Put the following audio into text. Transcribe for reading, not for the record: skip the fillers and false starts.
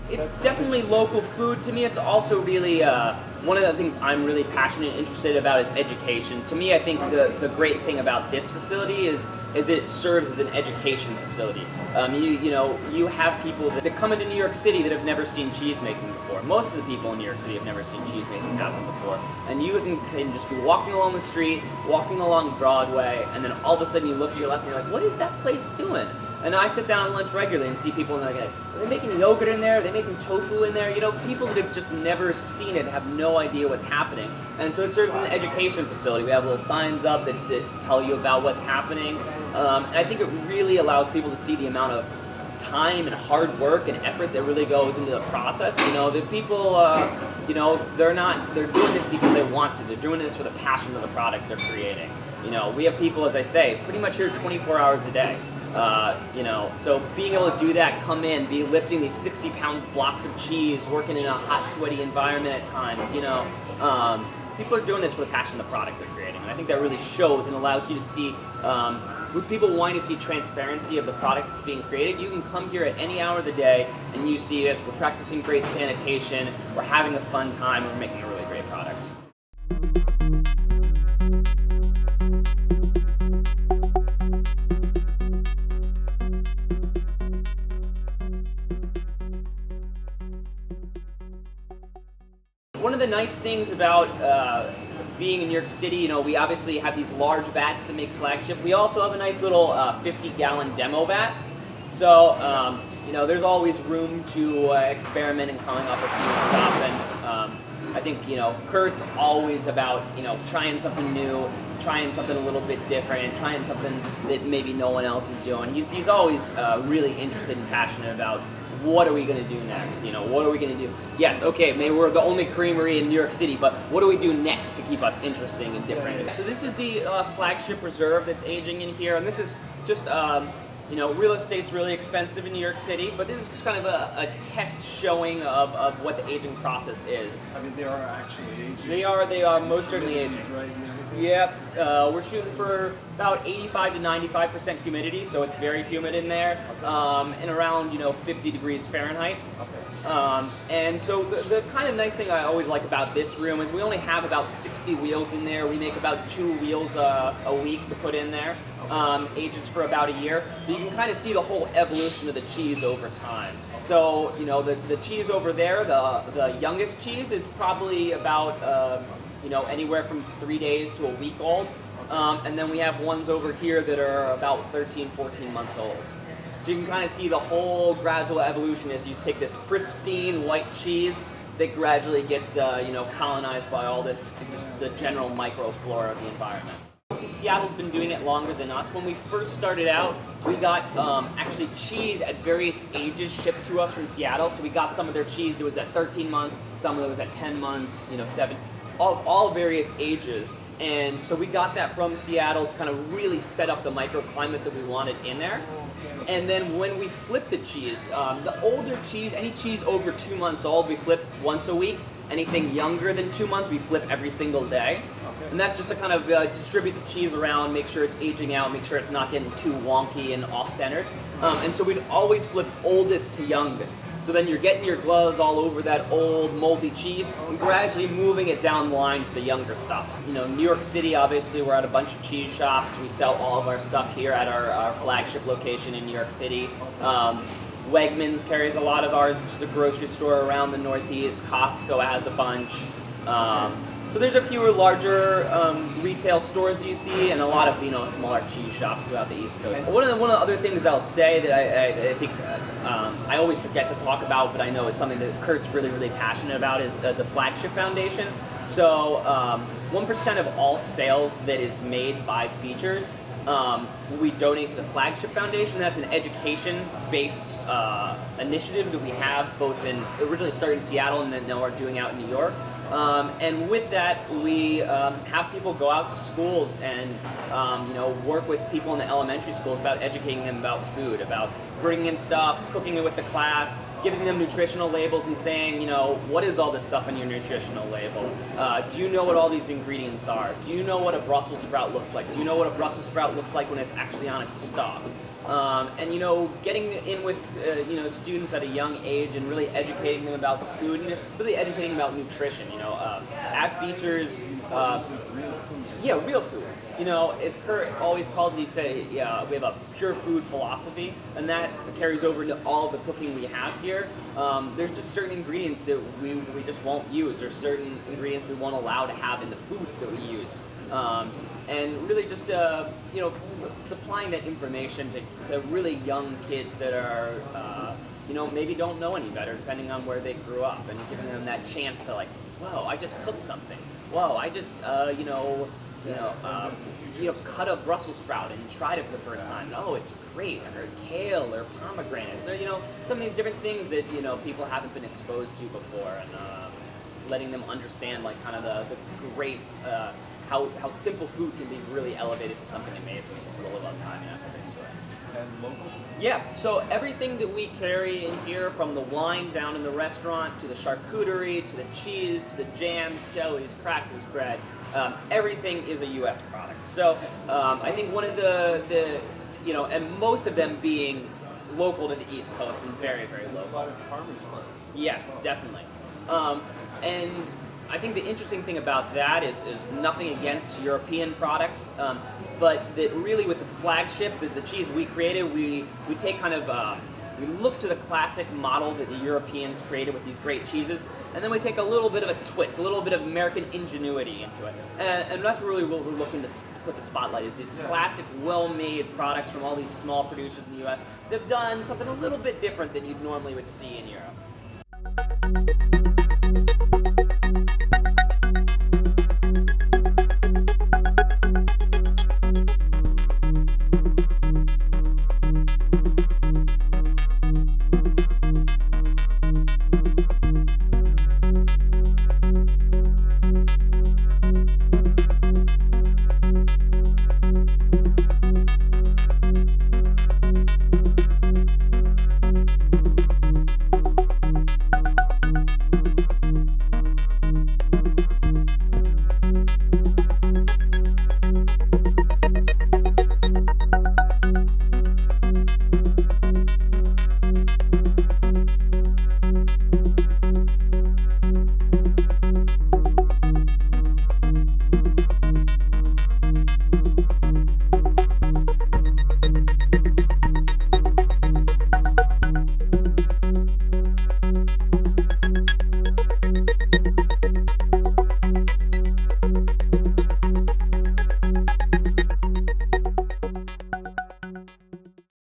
It's definitely local food to me. It's also really one of the things I'm really passionate and interested about is education. To me, I think the great thing about this facility is that it serves as an education facility. You have people that come into New York City that have never seen cheesemaking before. Most of the people in New York City have never seen cheesemaking happen before. And you can just be walking along the street, walking along Broadway, and then all of a sudden you look to your left and you're like, what is that place doing? And I sit down at lunch regularly and see people and they're like, are they making yogurt in there? Are they making tofu in there? You know, people that have just never seen it have no idea what's happening. And so it serves as an education facility. We have little signs up that tell you about what's happening. And I think it really allows people to see the amount of time and hard work and effort that really goes into the process. You know, the people, they're doing this because they want to. They're doing this for the passion of the product they're creating. You know, we have people, as I say, pretty much here 24 hours a day. So being able to do that, come in, be lifting these 60-pound blocks of cheese, working in a hot, sweaty environment at times, people are doing this for the passion of the product they're creating. And I think that really shows and allows you to see, with people wanting to see transparency of the product that's being created, you can come here at any hour of the day and you see us, we're practicing great sanitation, we're having a fun time, and we're making a really great product. One of the nice things about being in New York City, we obviously have these large vats to make flagship. We also have a nice little 50-gallon demo vat. So, there's always room to experiment and coming up with new stuff. And I think, Kurt's always about, trying something new, trying something a little bit different, trying something that maybe no one else is doing. He's always really interested and passionate about what are we going to do next? What are we going to do? Yes, okay, maybe we're the only creamery in New York City, but what do we do next to keep us interesting and different? So this is the flagship reserve that's aging in here, and this is just, real estate's really expensive in New York City, but this is just kind of a test showing of what the aging process is. I mean, they are actually aging. They are most certainly aging. Right now. Yep, we're shooting for about 85 to 95% humidity, so it's very humid in there, and around 50 degrees Fahrenheit. Okay. And so the kind of nice thing I always like about this room is we only have about 60 wheels in there. We make about 2 wheels a week to put in there. Ages for about a year. But you can kind of see the whole evolution of the cheese over time. So the cheese over there, the youngest cheese is probably about anywhere from 3 days to a week old. And then we have ones over here that are about 13, 14 months old. So you can kind of see the whole gradual evolution as you take this pristine white cheese that gradually gets colonized by all this, just the general microflora of the environment. Seattle's been doing it longer than us. When we first started out, we got actually cheese at various ages shipped to us from Seattle. So we got some of their cheese that was at 13 months, some of it was at 10 months, 7, all various ages. And so we got that from Seattle to kind of really set up the microclimate that we wanted in there. And then when we flip the cheese, the older cheese, any cheese over 2 months old, we flip once a week. Anything younger than 2 months, we flip every single day. Okay. And that's just to kind of distribute the cheese around, make sure it's aging out, make sure it's not getting too wonky and off-centered. And so we'd always flip oldest to youngest. So then you're getting your gloves all over that old moldy cheese and gradually moving it down the line to the younger stuff. New York City, obviously, we're at a bunch of cheese shops. We sell all of our stuff here at our flagship location in New York City. Wegmans carries a lot of ours, which is a grocery store around the Northeast. Costco has a bunch. So there's a few larger retail stores you see, and a lot of smaller cheese shops throughout the East Coast. One of the other things I'll say that I think I always forget to talk about, but I know it's something that Kurt's really, really passionate about, is the Flagship Foundation. So 1% of all sales that is made by Beechers we donate to the Flagship Foundation. That's an education-based initiative that we have both originally started in Seattle and then now we're doing out in New York. And with that, we have people go out to schools and work with people in the elementary schools about educating them about food, about bringing in stuff, cooking it with the class, giving them nutritional labels and saying, what is all this stuff on your nutritional label? Do you know what all these ingredients are? Do you know what a Brussels sprout looks like? Do you know what a Brussels sprout looks like when it's actually on its stalk? And getting in with students at a young age and really educating them about the food and really educating them about nutrition. At Beecher's, real food. As Kurt always calls it, he said, we have a pure food philosophy, and that carries over into all the cooking we have here. There's just certain ingredients that we just won't use. There's certain ingredients we won't allow to have in the foods that we use. And really just, supplying that information to really young kids that are, maybe don't know any better, depending on where they grew up, and giving them that chance to whoa, I just cooked something. Whoa, I just, cut a Brussels sprout and tried it for the first time. Oh, it's great. Or kale or pomegranates. Or, some of these different things that, people haven't been exposed to before, and letting them understand, kind of the great, how simple food can be really elevated to something amazing with a little bit of time and effort into it. And local? Yeah, so everything that we carry in here, from the wine down in the restaurant, to the charcuterie, to the cheese, to the jams, jellies, crackers, bread, everything is a U.S. product. So I think one of the and most of them being local to the East Coast and very, very local. A lot of farmers markets. Yes, definitely. And I think the interesting thing about that is nothing against European products, but that really with the Flagship, the cheese we created, we take kind of, we look to the classic model that the Europeans created with these great cheeses, and then we take a little bit of a twist, a little bit of American ingenuity into it. And that's really what we're looking to put the spotlight is these classic, well-made products from all these small producers in the U.S. They've done something a little bit different than you normally would see in Europe.